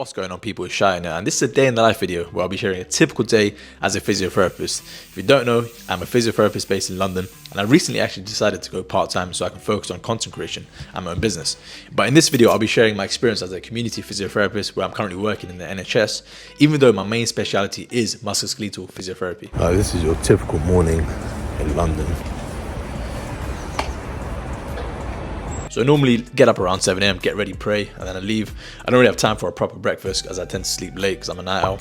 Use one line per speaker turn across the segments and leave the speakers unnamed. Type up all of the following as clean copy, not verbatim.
What's going on, people? It's Shayaan here, and this is a day in the life video where I'll be sharing a typical day as a physiotherapist. If you don't know, I'm a physiotherapist based in London, and I recently actually decided to go part-time so I can focus on content creation and my own business. But in this video, I'll be sharing my experience as a community physiotherapist where I'm currently working in the NHS, even though my main speciality is musculoskeletal physiotherapy.
This is your typical morning in London.
So I normally get up around 7 a.m, get ready, pray, and then I leave. I don't really have time for a proper breakfast as I tend to sleep late because I'm a night owl.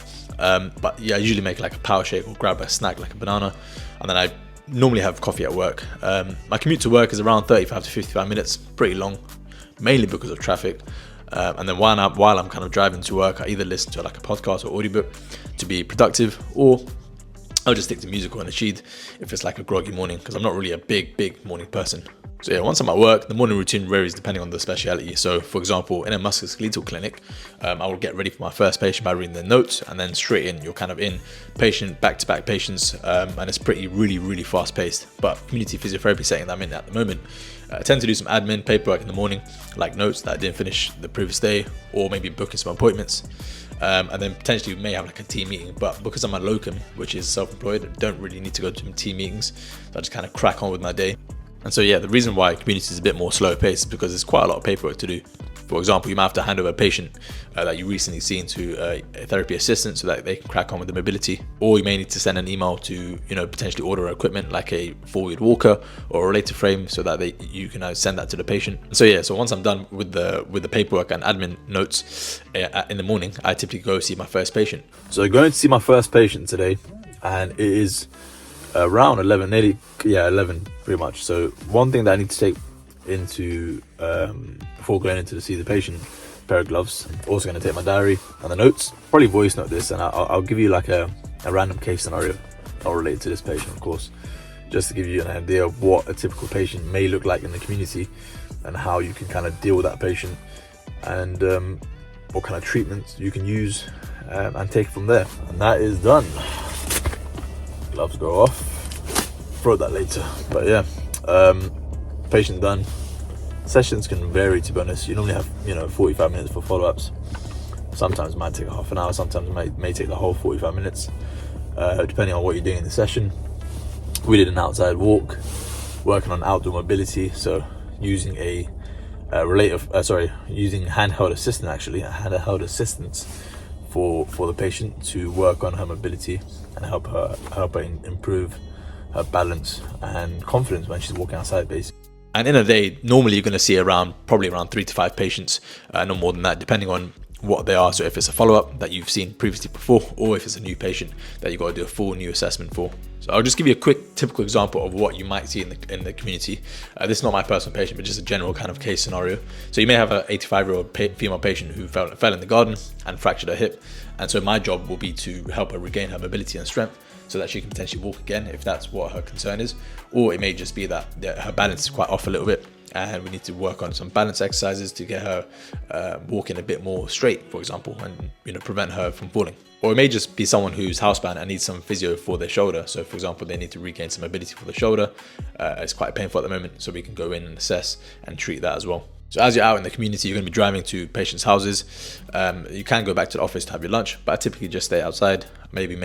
But yeah, I usually make like a power shake or grab a snack like a banana, and then I normally have coffee at work. My commute to work is around 35 to 55 minutes, pretty long, mainly because of traffic. And then while I'm kind of driving to work, I either listen to like a podcast or audiobook to be productive, or I'll just stick to music or nasheed if it's like a groggy morning, because I'm not really a big morning person. So yeah, once I'm at work, the morning routine varies depending on the speciality. So for example, in a musculoskeletal clinic, I will get ready for my first patient by reading their notes, and then straight in, you're kind of in patient, back-to-back patients, and it's pretty really fast paced. But community physiotherapy setting that I'm in at the moment, I tend to do some admin, paperwork in the morning, like notes that I didn't finish the previous day, or maybe booking some appointments. And then potentially we may have like a team meeting, but because I'm a locum, which is self-employed, I don't really need to go to team meetings, so I just kind of crack on with my day. And so yeah, the reason why community is a bit more slow paced is because there's quite a lot of paperwork to do. For example, you might have to hand over a patient that you recently seen to a therapy assistant so that they can crack on with the mobility, or you may need to send an email to potentially order equipment like a forward walker or a rollator frame so that you can send that to the patient. So yeah, so once I'm done with the paperwork and admin notes in the morning, I typically go see my first patient.
So going to see my first patient today, and it is around 11, nearly 11 pretty much. So one thing that I need to take into before going into to see the patient, a pair of gloves. Also going to take my diary and the notes, probably voice note this, and I'll give you like a random case scenario, not related to this patient of course, just to give you an idea of what a typical patient may look like in the community and how you can kind of deal with that patient, and what kind of treatments you can use, and take it from there. And that is done. Gloves go off, throw that later. But yeah, patient done. Sessions can vary, to be honest. You normally have 45 minutes for follow-ups. Sometimes it might take half an hour, sometimes it may take the whole 45 minutes, depending on what you're doing in the session. We did an outside walk, working on outdoor mobility, so using using handheld assistance for the patient to work on her mobility and help her improve her balance and confidence when she's walking outside, basically.
And in a day, normally you're going to see probably around 3 to 5 patients, no more than that, depending on what they are. So if it's a follow-up that you've seen previously before, or if it's a new patient that you've got to do a full new assessment for. So I'll just give you a quick typical example of what you might see in the community. This is not my personal patient, but just a general kind of case scenario. So you may have an 85-year-old female patient who fell in the garden and fractured her hip. And so my job will be to help her regain her mobility and strength so that she can potentially walk again if that's what her concern is. Or it may just be that her balance is quite off a little bit, and we need to work on some balance exercises to get her walking a bit more straight, for example, and prevent her from falling. Or it may just be someone who's housebound and needs some physio for their shoulder. So for example, they need to regain some mobility for the shoulder. It's quite painful at the moment, so we can go in and assess and treat that as well. So as you're out in the community, you're going to be driving to patients' houses. You can go back to the office to have your lunch, but I typically just stay outside. Maybe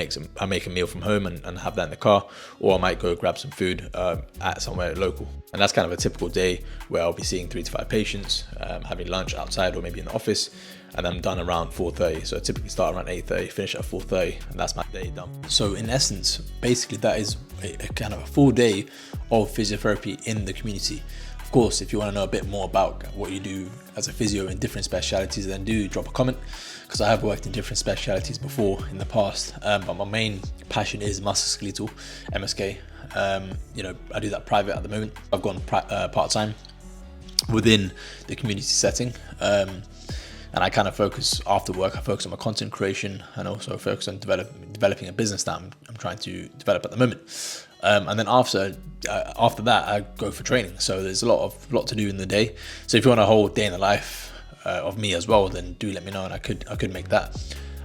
I make a meal from home and have that in the car, or I might go grab some food at somewhere local. And that's kind of a typical day where I'll be seeing 3 to 5 patients, having lunch outside or maybe in the office, and I'm done around 4:30. So I typically start around 8:30, finish at 4:30, and that's my day done. So in essence, basically that is a kind of a full day of physiotherapy in the community. Of course, if you want to know a bit more about what you do as a physio in different specialities, then do drop a comment, because I have worked in different specialities before in the past, but my main passion is musculoskeletal, MSK. I do that private at the moment. I've gone part-time within the community setting, and I kind of focus after work. I focus on my content creation and also focus on developing a business that I'm trying to develop at the moment. And then after that, I go for training. So there's a lot to do in the day. So if you want a whole day in the life of me as well, then do let me know, and I could make that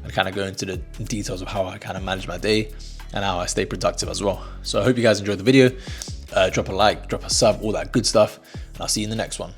and kind of go into the details of how I kind of manage my day and how I stay productive as well. So I hope you guys enjoyed the video. Drop a like, drop a sub, all that good stuff, and I'll see you in the next one.